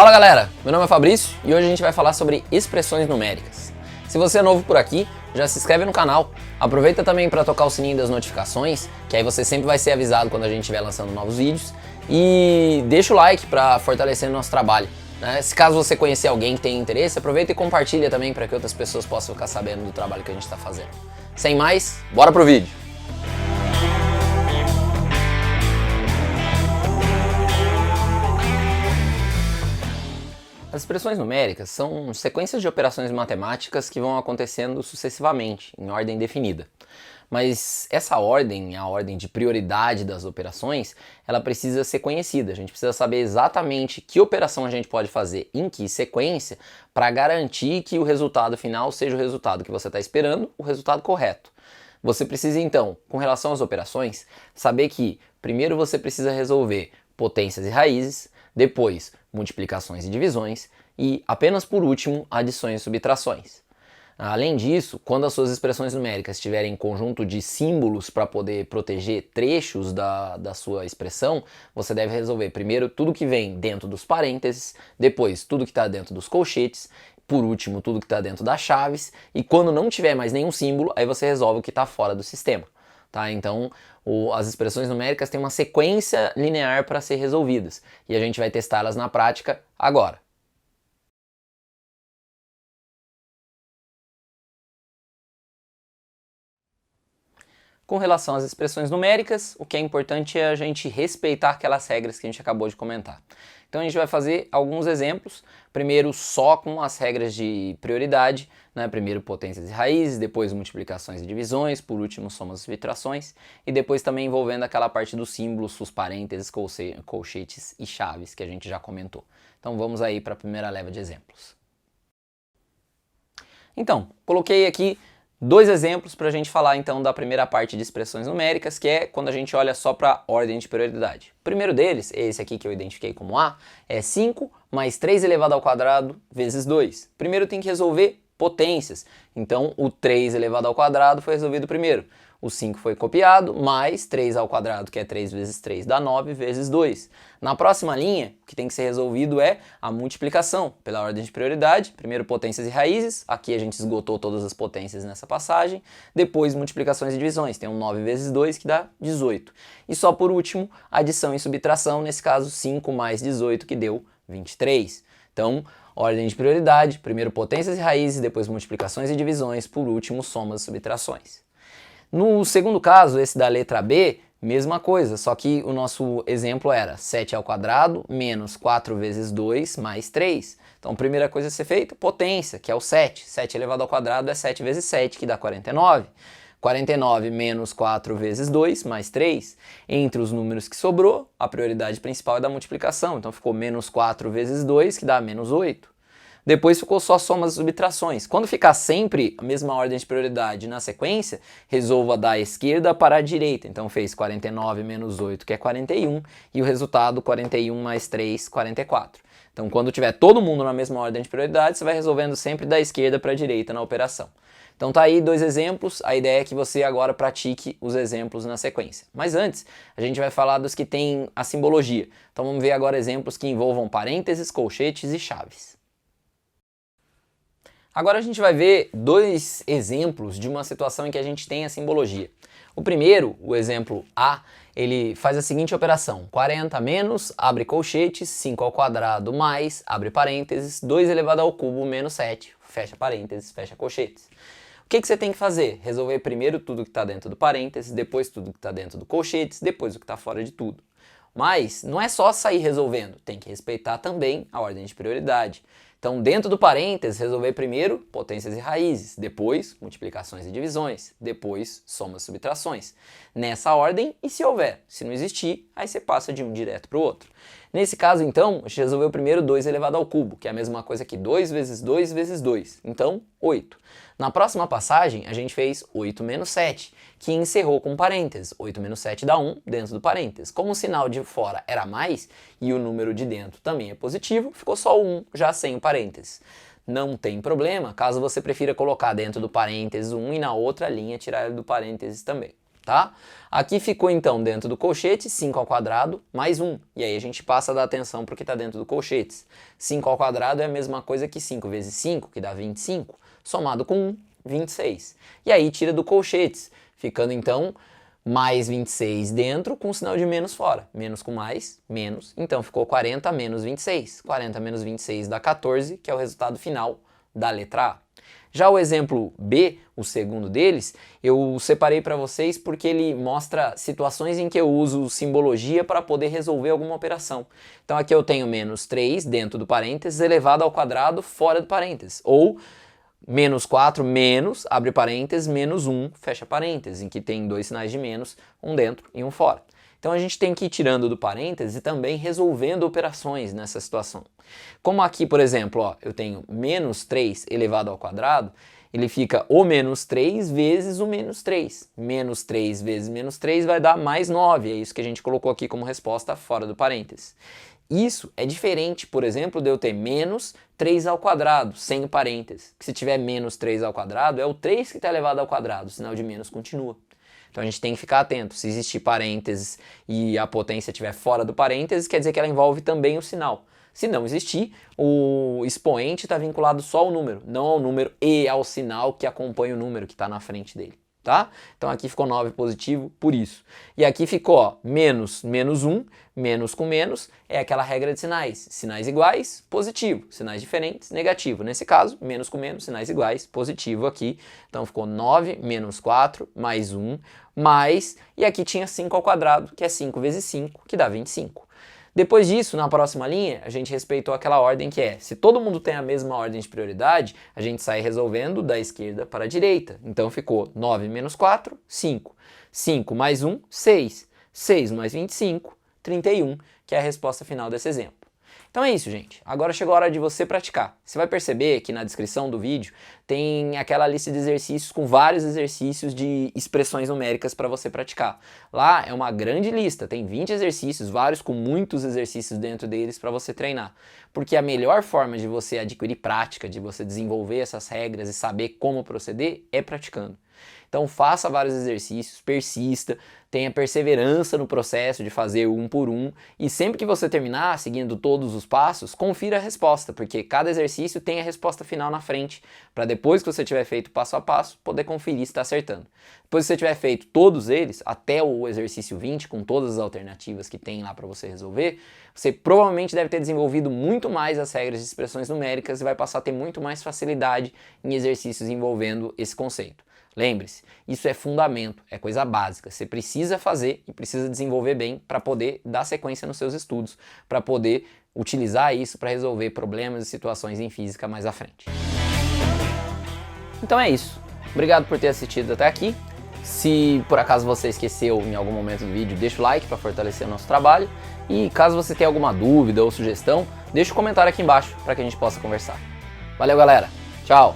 Fala galera, meu nome é Fabrício e hoje a gente vai falar sobre expressões numéricas. Se você é novo por aqui, já se inscreve no canal, aproveita também para tocar o sininho das notificações, que aí você sempre vai ser avisado quando a gente estiver lançando novos vídeos, e deixa o like para fortalecer o nosso trabalho. Se caso você conhecer alguém que tem interesse, aproveita e compartilha também para que outras pessoas possam ficar sabendo do trabalho que a gente está fazendo. Sem mais, bora pro vídeo! As expressões numéricas são sequências de operações matemáticas que vão acontecendo sucessivamente, em ordem definida. Mas essa ordem, a ordem de prioridade das operações, ela precisa ser conhecida. A gente precisa saber exatamente que operação a gente pode fazer em que sequência para garantir que o resultado final seja o resultado que você está esperando, o resultado correto. Você precisa então, com relação às operações, saber que primeiro você precisa resolver potências e raízes, depois multiplicações e divisões e, apenas por último, adições e subtrações. Além disso, quando as suas expressões numéricas tiverem conjunto de símbolos para poder proteger trechos da sua expressão, você deve resolver primeiro tudo que vem dentro dos parênteses, depois tudo que está dentro dos colchetes, por último tudo que está dentro das chaves, e quando não tiver mais nenhum símbolo, aí você resolve o que está fora do sistema. Tá? Então, as expressões numéricas têm uma sequência linear para ser resolvidas e a gente vai testá-las na prática agora. Com relação às expressões numéricas, o que é importante é a gente respeitar aquelas regras que a gente acabou de comentar. Então a gente vai fazer alguns exemplos, primeiro só com as regras de prioridade, primeiro potências e raízes, depois multiplicações e divisões, por último somas e subtrações, e depois também envolvendo aquela parte dos símbolos, os parênteses, colchetes e chaves que a gente já comentou. Então vamos aí para a primeira leva de exemplos. Então, coloquei aqui dois exemplos para a gente falar então da primeira parte de expressões numéricas, que é quando a gente olha só para a ordem de prioridade. O primeiro deles, esse aqui que eu identifiquei como A, é 5 mais 3 elevado ao quadrado vezes 2. Primeiro tem que resolver potências, então o 3 elevado ao quadrado foi resolvido primeiro. O 5 foi copiado, mais 3 ao quadrado, que é 3 vezes 3, dá 9 vezes 2. Na próxima linha, o que tem que ser resolvido é a multiplicação, pela ordem de prioridade. Primeiro potências e raízes, aqui a gente esgotou todas as potências nessa passagem. Depois multiplicações e divisões, tem um 9 vezes 2 que dá 18. E só por último, adição e subtração, nesse caso 5 mais 18 que deu 23. Então, ordem de prioridade, primeiro potências e raízes, depois multiplicações e divisões, por último somas e subtrações. No segundo caso, esse da letra B, mesma coisa, só que o nosso exemplo era 7 ao quadrado menos 4 vezes 2 mais 3. Então, a primeira coisa a ser feita, potência, que é o 7. 7 elevado ao quadrado é 7 vezes 7, que dá 49. 49 menos 4 vezes 2 mais 3. Entre os números que sobrou, a prioridade principal é da multiplicação. Então, ficou menos 4 vezes 2, que dá menos 8. Depois ficou só somas e subtrações. Quando ficar sempre a mesma ordem de prioridade na sequência, resolva da esquerda para a direita. Então fez 49 menos 8, que é 41, e o resultado 41 mais 3, 44. Então quando tiver todo mundo na mesma ordem de prioridade, você vai resolvendo sempre da esquerda para a direita na operação. Então tá aí dois exemplos, a ideia é que você agora pratique os exemplos na sequência. Mas antes, a gente vai falar dos que têm a simbologia. Então vamos ver agora exemplos que envolvam parênteses, colchetes e chaves. Agora a gente vai ver dois exemplos de uma situação em que a gente tem a simbologia. O primeiro, o exemplo A, ele faz a seguinte operação: 40 menos, abre colchetes, 5 ao quadrado mais, abre parênteses, 2 elevado ao cubo menos 7, fecha parênteses, fecha colchetes. O que você tem que fazer? Resolver primeiro tudo que está dentro do parênteses, depois tudo que está dentro do colchetes, depois o que está fora de tudo. Mas não é só sair resolvendo, tem que respeitar também a ordem de prioridade. Então, dentro do parênteses, resolver primeiro potências e raízes, depois multiplicações e divisões, depois somas e subtrações. Nessa ordem, e se houver. Se não existir, aí você passa de um direto para o outro. Nesse caso, então, a gente resolveu primeiro 2 elevado ao cubo, que é a mesma coisa que 2 vezes 2 vezes 2. Então, 8. Na próxima passagem, a gente fez 8 menos 7, que encerrou com parênteses. 8 menos 7 dá 1 dentro do parênteses. Como o sinal de fora era mais e o número de dentro também é positivo, ficou só o 1 já sem o parênteses. Não tem problema, caso você prefira colocar dentro do parênteses 1 e na outra linha tirar ele do parênteses também. tá? Aqui ficou então dentro do colchete 5 ao quadrado mais 1, e aí a gente passa a dar atenção para o que está dentro do colchete. 5 ao quadrado é a mesma coisa que 5 vezes 5, que dá 25, somado com 1, 26. E aí tira do colchete, ficando então mais 26 dentro com o sinal de menos fora. Menos com mais, menos. Então ficou 40 menos 26. 40 menos 26 dá 14, que é o resultado final da letra A. Já o exemplo B, o segundo deles, eu separei para vocês porque ele mostra situações em que eu uso simbologia para poder resolver alguma operação. Então aqui eu tenho menos 3 dentro do parênteses elevado ao quadrado fora do parênteses. Ou menos 4 menos, abre parênteses, menos 1, fecha parênteses, em que tem dois sinais de menos, um dentro e um fora. Então a gente tem que ir tirando do parênteses e também resolvendo operações nessa situação. Como aqui, por exemplo, ó, eu tenho menos 3 elevado ao quadrado, ele fica o menos 3 vezes o menos 3. Menos 3 vezes menos 3 vai dar mais 9, é isso que a gente colocou aqui como resposta fora do parênteses. Isso é diferente, por exemplo, de eu ter menos 3 ao quadrado, sem o parênteses. Que se tiver menos 3 ao quadrado, é o 3 que está elevado ao quadrado, o sinal de menos continua. Então a gente tem que ficar atento. Se existir parênteses e a potência estiver fora do parênteses, quer dizer que ela envolve também o sinal. Se não existir, o expoente está vinculado só ao número, não ao número e ao sinal que acompanha o número que está na frente dele. Tá? Então aqui ficou 9 positivo por isso. E aqui ficou ó, menos, menos 1, menos com menos, é aquela regra de sinais. Sinais iguais, positivo. Sinais diferentes, negativo. Nesse caso, menos com menos, sinais iguais, positivo aqui. Então ficou 9 menos 4 mais 1, mais, e aqui tinha 5 ao quadrado, que é 5 vezes 5, que dá 25. Depois disso, na próxima linha, a gente respeitou aquela ordem que é, se todo mundo tem a mesma ordem de prioridade, a gente sai resolvendo da esquerda para a direita. Então ficou 9 menos 4, 5. 5 mais 1, 6. 6 mais 25, 31, que é a resposta final desse exemplo. Então é isso, gente. Agora chegou a hora de você praticar. Você vai perceber que na descrição do vídeo tem aquela lista de exercícios com vários exercícios de expressões numéricas para você praticar. Lá é uma grande lista, tem 20 exercícios, vários com muitos exercícios dentro deles para você treinar. Porque a melhor forma de você adquirir prática, de você desenvolver essas regras e saber como proceder, é praticando. Então faça vários exercícios, persista, tenha perseverança no processo de fazer um por um e sempre que você terminar seguindo todos os passos, confira a resposta, porque cada exercício tem a resposta final na frente, para depois que você tiver feito passo a passo, poder conferir se está acertando. Depois que você tiver feito todos eles, até o exercício 20, com todas as alternativas que tem lá para você resolver, você provavelmente deve ter desenvolvido muito mais as regras de expressões numéricas e vai passar a ter muito mais facilidade em exercícios envolvendo esse conceito. Lembre-se, isso é fundamento, é coisa básica. Você precisa fazer e precisa desenvolver bem para poder dar sequência nos seus estudos, para poder utilizar isso para resolver problemas e situações em física mais à frente. Então é isso. Obrigado por ter assistido até aqui. Se por acaso você esqueceu em algum momento do vídeo, deixa o like para fortalecer o nosso trabalho. E caso você tenha alguma dúvida ou sugestão, deixa um comentário aqui embaixo para que a gente possa conversar. Valeu, galera. Tchau.